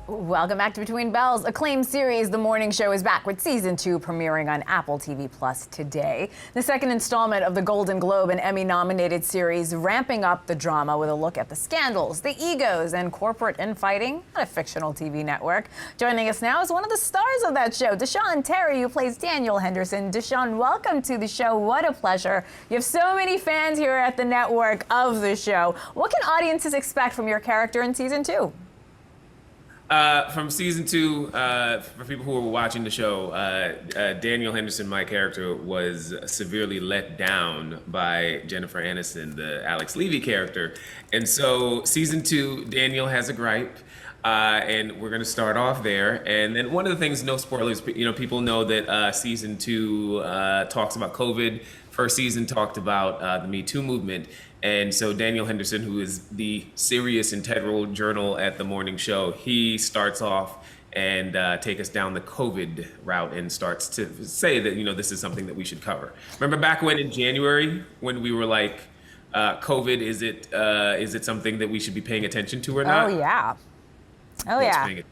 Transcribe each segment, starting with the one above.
Welcome back to Between Bells. Acclaimed series The Morning Show is back with season 2 premiering on Apple TV Plus today. The second installment of the Golden Globe and Emmy-nominated series, ramping up the drama with a look at the scandals, the egos, and corporate infighting at a fictional TV network. Joining us now is one of the stars of that show, Desean Terry, who plays Daniel Henderson. Desean, welcome to the show. What a pleasure. You have so many fans here at the network of the show. What can audiences expect from your character in season 2? From season 2, for people who were watching the show, Daniel Henderson, my character, was severely let down by Jennifer Aniston, the Alex Levy character. And so season 2, Daniel has a gripe, and we're going to start off there. And then one of the things, no spoilers, people know that season 2 talks about COVID. First season talked about the Me Too movement. And so Daniel Henderson, who is the serious integral journal at the morning show, he starts off and take us down the COVID route and starts to say that, this is something that we should cover. Remember back when in January, when we were like, COVID, is it something that we should be paying attention to or not? Oh, yeah. Oh, yeah.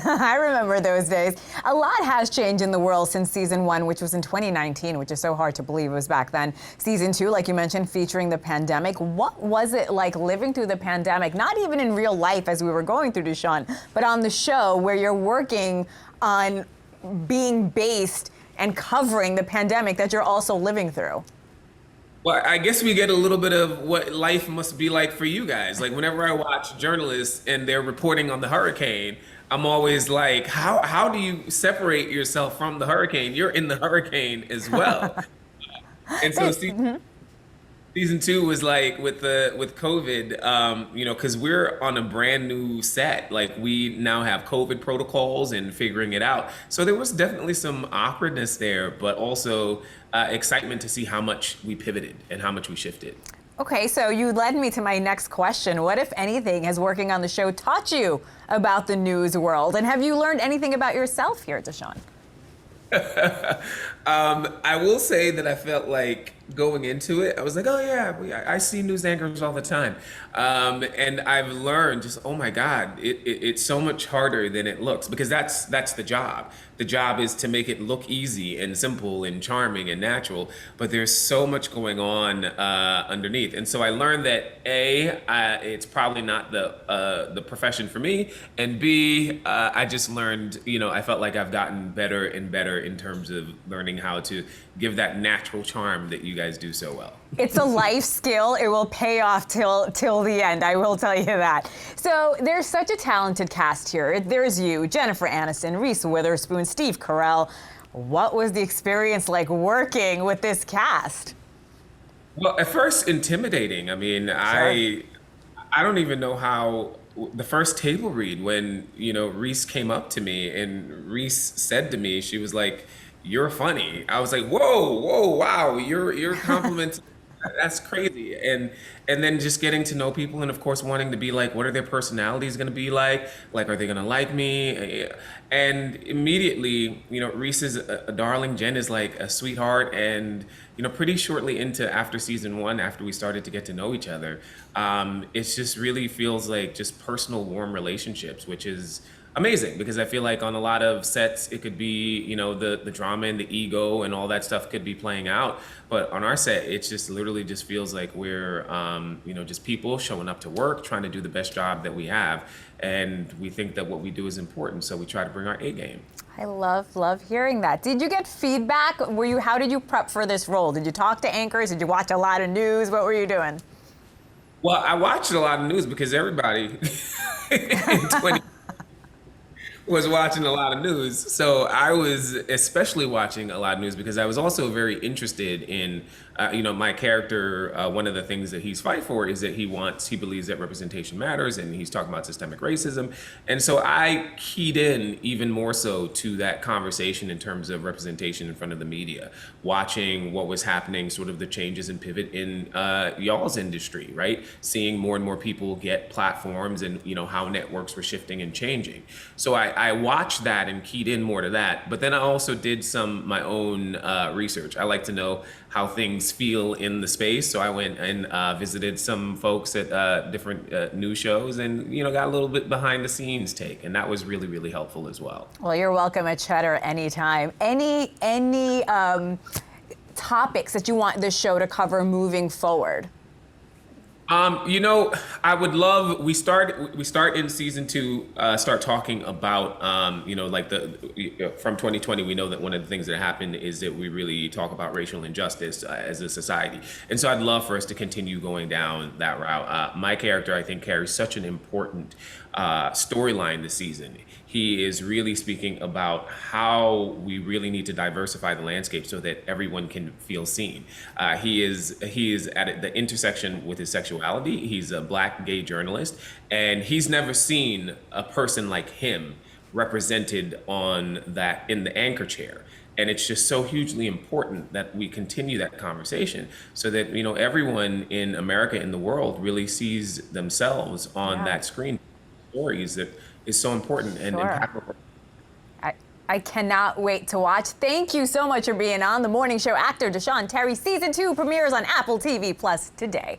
I remember those days. A lot has changed in the world since season 1, which was in 2019, which is so hard to believe it was back then. Season 2, like you mentioned, featuring the pandemic. What was it like living through the pandemic? Not even in real life as we were going through, Desean, but on the show where you're working on being based and covering the pandemic that you're also living through. Well, I guess we get a little bit of what life must be like for you guys. Like whenever I watch journalists and they're reporting on the hurricane, I'm always like, how do you separate yourself from the hurricane? You're in the hurricane as well. And so season 2 was like with COVID, because we're on a brand new set. Like we now have COVID protocols and figuring it out. So there was definitely some awkwardness there, but also excitement to see how much we pivoted and how much we shifted. Okay, so you led me to my next question. What, if anything, has working on the show taught you about the news world? And have you learned anything about yourself here, Desean? I will say that I felt like going into it, I was like, oh yeah, I see news anchors all the time. And I've learned just, oh my God, it's so much harder than it looks, because that's the job. The job is to make it look easy and simple and charming and natural, but there's so much going on underneath. And so I learned that it's probably not the profession for me, and B, I just learned, I felt like I've gotten better and better in terms of learning how to give that natural charm that you guys do so well. It's a life skill. It will pay off till the end, I will tell you that. So there's such a talented cast here. There's you, Jennifer Aniston, Reese Witherspoon, Steve Carell. What was the experience like working with this cast? Well, at first, intimidating. I mean, sure. I don't even know how. The first table read, when Reese came up to me and Reese said to me, she was like, "You're funny." I was like, whoa, wow, you're complimenting. That's crazy. And then just getting to know people, and of course wanting to be like, what are their personalities going to be like? Like, are they going to like me? And immediately, Reese is a darling. Jen is like a sweetheart. And, pretty shortly after season 1, after we started to get to know each other, it just really feels like just personal, warm relationships, which is amazing, because I feel like on a lot of sets it could be, the drama and the ego and all that stuff could be playing out. But on our set, it just literally just feels like we're, just people showing up to work, trying to do the best job that we have. And we think that what we do is important, so we try to bring our A game. I love hearing that. Did you get feedback? How did you prep for this role? Did you talk to anchors? Did you watch a lot of news? What were you doing? Well, I watched a lot of news because everybody in 20 was watching a lot of news. So I was especially watching a lot of news because I was also very interested in, my character. One of the things that he's fight for is that he believes that representation matters, and he's talking about systemic racism. And so I keyed in even more so to that conversation in terms of representation in front of the media, watching what was happening, sort of the changes and pivot in y'all's industry, right? Seeing more and more people get platforms, and how networks were shifting and changing. So I I watched that and keyed in more to that. But then I also did my own research. I like to know how things feel in the space. So I went and visited some folks at different news shows and, got a little bit behind the scenes take. And that was really, really helpful as well. Well, you're welcome at Cheddar anytime. Any topics that you want this show to cover moving forward? I would love, we start in season 2, start talking about, like from 2020, we know that one of the things that happened is that we really talk about racial injustice as a society. And so I'd love for us to continue going down that route. My character, I think, carries such an important storyline this season. He is really speaking about how we really need to diversify the landscape so that everyone can feel seen. He is at the intersection with his sexuality. He's a Black gay journalist, and he's never seen a person like him represented in the anchor chair. And it's just so hugely important that we continue that conversation so that, everyone in America, in the world, really sees themselves on that screen. Stories that is so important and impactful. I cannot wait to watch. Thank you so much for being on the morning show. Actor Desean Terry, season 2 premieres on Apple TV+ today.